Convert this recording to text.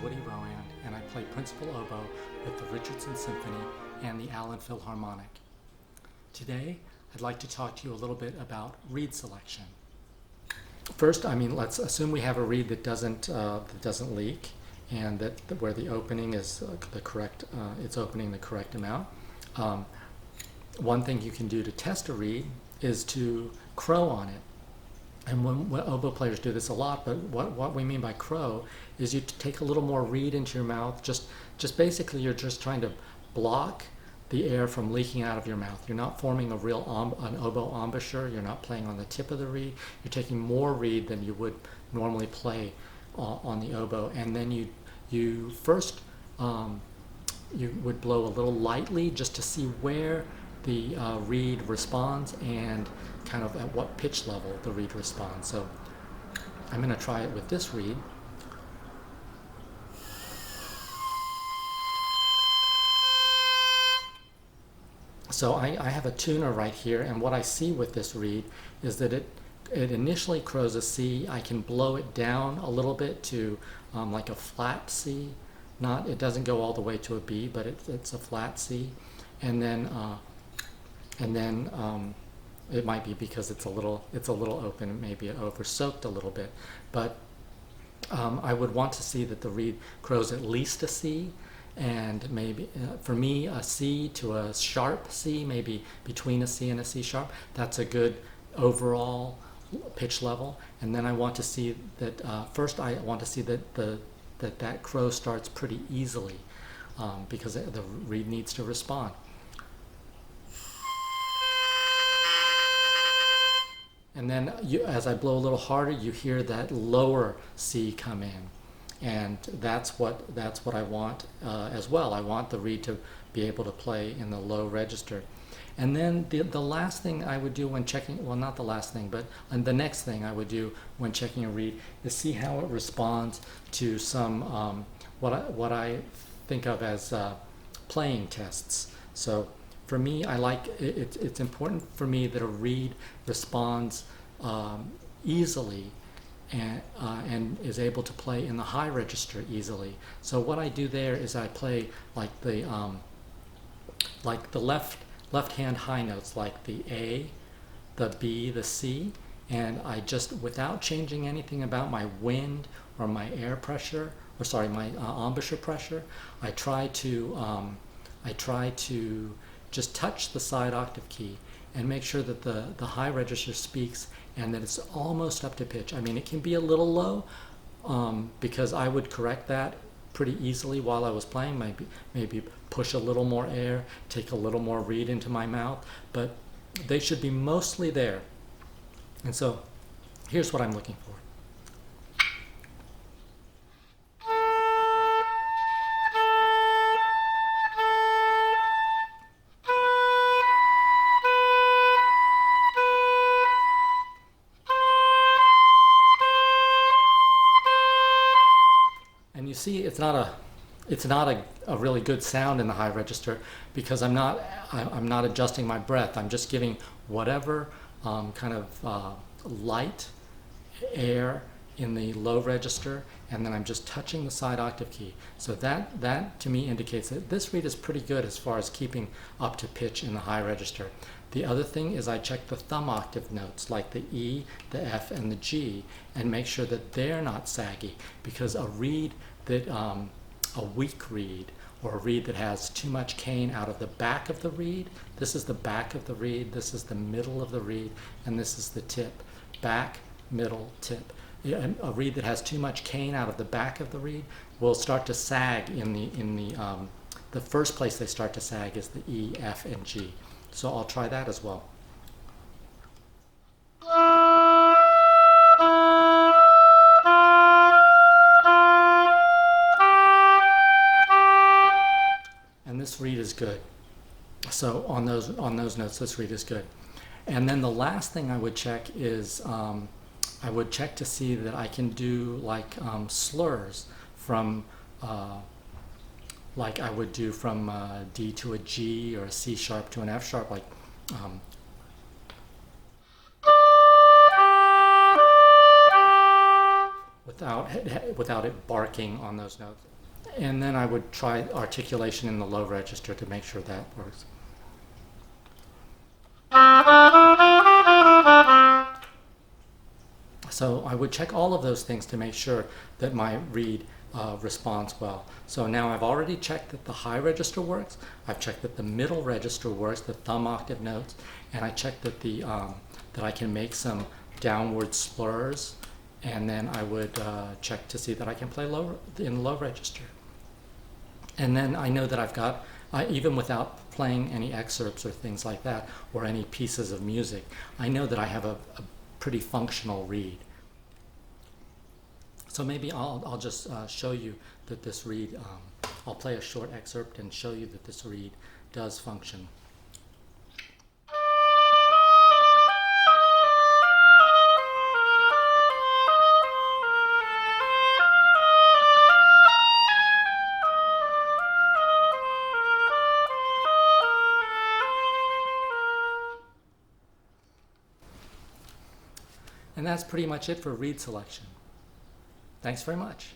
Woody Rowand, and I play principal oboe with the Richardson Symphony and the Allen Philharmonic. Today, I'd like to talk to you a little bit about reed selection. First, let's assume we have a reed that doesn't leak, and that where the opening is the correct, it's opening the correct amount. One thing you can do to test a reed is to crow on it. And when oboe players do this a lot, but what we mean by crow is you take a little more reed into your mouth. Just basically, you're just trying to block the air from leaking out of your mouth. You're not forming a real an oboe embouchure. You're not playing on the tip of the reed. You're taking more reed than you would normally play on the oboe. And then you first you would blow a little lightly just to see where the reed responds and kind of at what pitch level the reed responds. So I'm going to try it with this reed. So I have a tuner right here, and what I see with this reed is that it initially crows a C. I can blow it down a little bit to like a flat C. It doesn't go all the way to a B, but it's a flat C. And then it might be because it's a little open, maybe it over soaked a little bit. But I would want to see that the reed crows at least a C, and maybe for me a C to a sharp C, maybe between a C and a C sharp. That's a good overall pitch level. And then I want to see that first I want to see that that crow starts pretty easily because the reed needs to respond. And then as I blow a little harder, you hear that lower C come in. And that's what I want as well. I want the reed to be able to play in the low register. And then the last thing I would do when checking, well, not the last thing, but the next thing I would do when checking a reed is see how it responds to some what I think of as playing tests. So for me, it's important for me that a reed responds easily and is able to play in the high register easily. So what I do there is I play like the left hand high notes, like the A, the B, the C, and I just, without changing anything about my wind or my air pressure, or sorry, my embouchure pressure, I try to just touch the side octave key and make sure that the high register speaks and that it's almost up to pitch. I mean, it can be a little low because I would correct that pretty easily while I was playing, maybe push a little more air, take a little more reed into my mouth, but they should be mostly there. And so here's what I'm looking for. And you see, it's not a really good sound in the high register because I'm not adjusting my breath. I'm just giving whatever kind of light air in the low register, and then I'm just touching the side octave key. So that to me indicates that this reed is pretty good as far as keeping up to pitch in the high register. The other thing is I check the thumb octave notes like the E, the F, and the G, and make sure that they're not saggy, because a reed that a weak reed, or a reed that has too much cane out of the back of the reed, this is the back of the reed, this is the middle of the reed, and this is the tip. Back, middle, tip. A reed that has too much cane out of the back of the reed will start to sag in the first place they start to sag is the E, F, and G. So I'll try that as well. And this reed is good. So on those notes, this reed is good. And then the last thing I would check is I would check to see that I can do like slurs from like I would do from D to a G or a C sharp to an F sharp, like without it barking on those notes. And then I would try articulation in the low register to make sure that works. So I would check all of those things to make sure that my reed responds well. So now I've already checked that the high register works, I've checked that the middle register works, the thumb octave notes, and I checked that that I can make some downward slurs, and then I would check to see that I can play in low register. And then I know that I've got, even without playing any excerpts or things like that, or any pieces of music, I know that I have a pretty functional reed. So maybe I'll just show you that this reed, I'll play a short excerpt and show you that this reed does function. And that's pretty much it for reed selection. Thanks very much.